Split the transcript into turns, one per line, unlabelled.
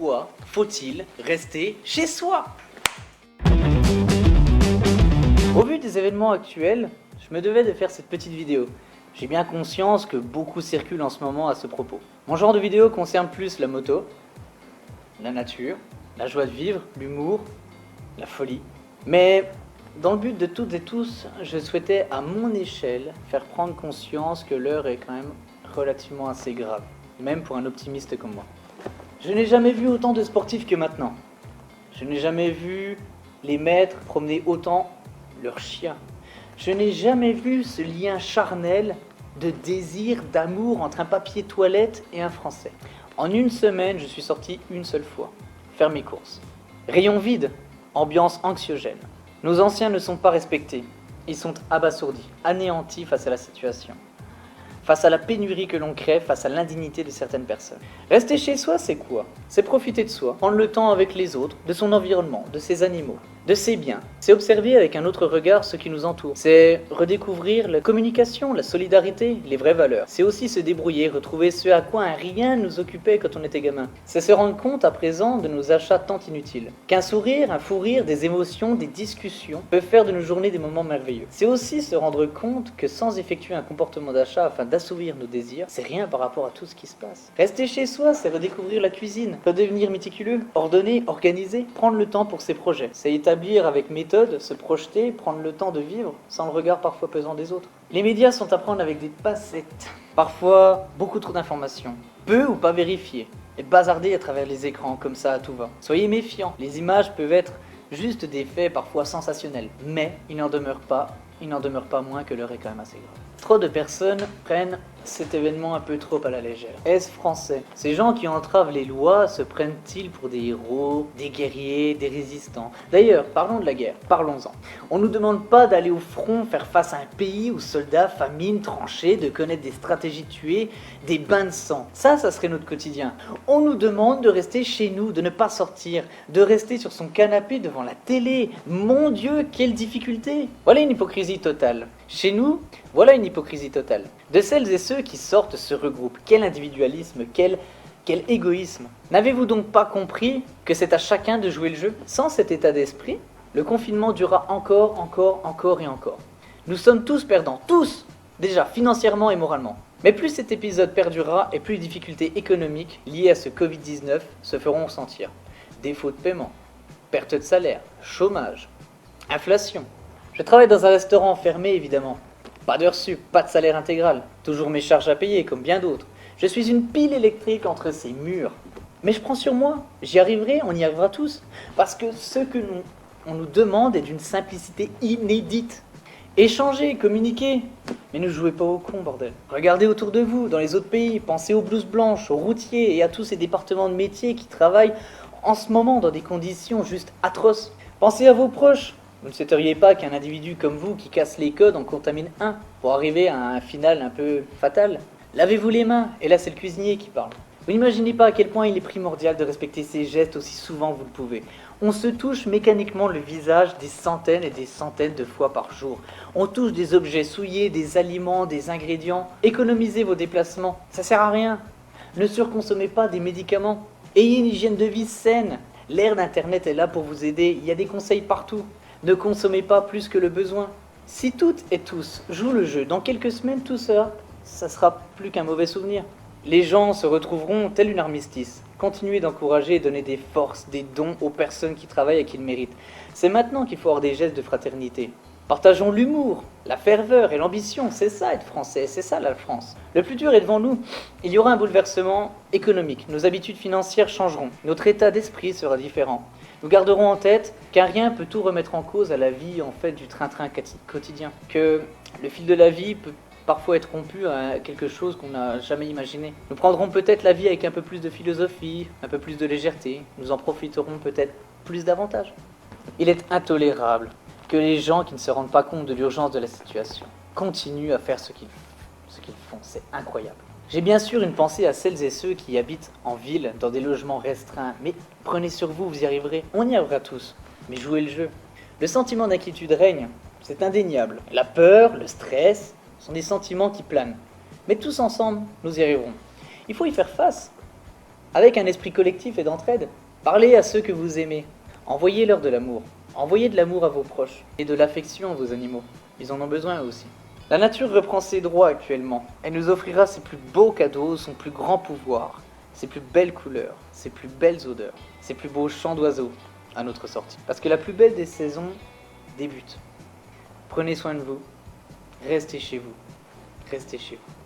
pourquoi faut-il rester chez soi? Au vu des événements actuels, je me devais de faire cette petite vidéo. J'ai bien conscience que beaucoup circulent en ce moment à ce propos. Mon genre de vidéo concerne plus la moto, la nature, la joie de vivre, l'humour, la folie. Mais dans le but de toutes et tous, je souhaitais à mon échelle faire prendre conscience que l'heure est quand même relativement assez grave, même pour un optimiste comme moi. Je n'ai jamais vu autant de sportifs que maintenant. Je n'ai jamais vu les maîtres promener autant leurs chiens. Je n'ai jamais vu ce lien charnel de désir, d'amour entre un papier toilette et un Français. En une semaine, je suis sorti une seule fois, faire mes courses. Rayon vide, ambiance anxiogène. Nos anciens ne sont pas respectés. Ils sont abasourdis, anéantis face à la situation. Face à la pénurie que l'on crée, face à l'indignité de certaines personnes. Rester chez soi, c'est quoi? C'est profiter de soi, prendre le temps avec les autres, de son environnement, de ses animaux, de ses biens. C'est observer avec un autre regard ce qui nous entoure. C'est redécouvrir la communication, la solidarité, les vraies valeurs. C'est aussi se débrouiller, retrouver ce à quoi un rien nous occupait quand on était gamin. C'est se rendre compte à présent de nos achats tant inutiles. Qu'un sourire, un fou rire, des émotions, des discussions peuvent faire de nos journées des moments merveilleux. C'est aussi se rendre compte que sans effectuer un comportement d'achat afin d'assouvir nos désirs, c'est rien par rapport à tout ce qui se passe. Rester chez soi, c'est redécouvrir la cuisine, redevenir méticuleux, ordonner, organiser, prendre le temps pour ses projets. C'est établir avec méthode, se projeter, prendre le temps de vivre sans le regard parfois pesant des autres. Les médias sont à prendre avec des pincettes. Parfois, beaucoup trop d'informations, peu ou pas vérifiées, et bazardées à travers les écrans comme ça à tout va. Soyez méfiants, les images peuvent être juste des faits parfois sensationnels, mais il n'en demeure pas moins que l'heure est quand même assez grave. Trop de personnes prennent cet événement un peu trop à la légère. Est-ce français? Ces gens qui entravent les lois se prennent-ils pour des héros, des guerriers, des résistants? D'ailleurs, parlons de la guerre, parlons-en. On ne nous demande pas d'aller au front faire face à un pays où soldats, famines, tranchées, de connaître des stratégies tuées, des bains de sang. Ça serait notre quotidien. On nous demande de rester chez nous, de ne pas sortir, de rester sur son canapé devant la télé. Mon Dieu, quelle difficulté! Voilà une hypocrisie totale. Chez nous, voilà une hypocrisie totale. De celles et ceux qui sortent se regroupent. Quel individualisme, quel égoïsme. N'avez-vous donc pas compris que c'est à chacun de jouer le jeu? Sans cet état d'esprit, le confinement durera encore et encore. Nous sommes tous perdants, tous, déjà financièrement et moralement. Mais plus cet épisode perdurera et plus les difficultés économiques liées à ce Covid-19 se feront sentir. Défaut de paiement, perte de salaire, chômage, inflation. Je travaille dans un restaurant fermé évidemment. Pas d'heures sup, pas de salaire intégral. Toujours mes charges à payer comme bien d'autres. Je suis une pile électrique entre ces murs. Mais je prends sur moi. J'y arriverai, on y arrivera tous. Parce que ce que on nous demande est d'une simplicité inédite. Échanger, communiquer. Mais ne jouez pas au con, bordel. Regardez autour de vous, dans les autres pays. Pensez aux blouses blanches, aux routiers et à tous ces départements de métiers qui travaillent en ce moment dans des conditions juste atroces. Pensez à vos proches. Vous ne souhaiteriez pas qu'un individu comme vous qui casse les codes en contamine un pour arriver à un final un peu fatal? Lavez-vous les mains, et là c'est le cuisinier qui parle. Vous n'imaginez pas à quel point il est primordial de respecter ces gestes aussi souvent que vous le pouvez. On se touche mécaniquement le visage des centaines et des centaines de fois par jour. On touche des objets souillés, des aliments, des ingrédients. Économisez vos déplacements, ça sert à rien. Ne surconsommez pas des médicaments. Ayez une hygiène de vie saine. L'ère d'Internet est là pour vous aider, il y a des conseils partout. Ne consommez pas plus que le besoin. Si toutes et tous jouent le jeu, dans quelques semaines, tout ça sera plus qu'un mauvais souvenir. Les gens se retrouveront tel une armistice. Continuez d'encourager et donner des forces, des dons aux personnes qui travaillent et qui le méritent. C'est maintenant qu'il faut avoir des gestes de fraternité. Partageons l'humour, la ferveur et l'ambition. C'est ça être français, c'est ça la France. Le plus dur est devant nous. Il y aura un bouleversement économique. Nos habitudes financières changeront. Notre état d'esprit sera différent. Nous garderons en tête qu'un rien peut tout remettre en cause à la vie en fait du train-train quotidien. Que le fil de la vie peut parfois être rompu à quelque chose qu'on n'a jamais imaginé. Nous prendrons peut-être la vie avec un peu plus de philosophie, un peu plus de légèreté. Nous en profiterons peut-être plus davantage. Il est intolérable que les gens qui ne se rendent pas compte de l'urgence de la situation continuent à faire ce qu'ils font. C'est incroyable. J'ai bien sûr une pensée à celles et ceux qui habitent en ville, dans des logements restreints. Mais prenez sur vous, vous y arriverez. On y arrivera tous. Mais jouez le jeu. Le sentiment d'inquiétude règne, c'est indéniable. La peur, le stress sont des sentiments qui planent. Mais tous ensemble, nous y arriverons. Il faut y faire face. avec un esprit collectif et d'entraide. Parlez à ceux que vous aimez. Envoyez-leur de l'amour. Envoyez de l'amour à vos proches et de l'affection à vos animaux. Ils en ont besoin eux aussi. La nature reprend ses droits actuellement. Elle nous offrira ses plus beaux cadeaux, son plus grand pouvoir, ses plus belles couleurs, ses plus belles odeurs, ses plus beaux chants d'oiseaux à notre sortie. Parce que la plus belle des saisons débute. Prenez soin de vous. Restez chez vous. Restez chez vous.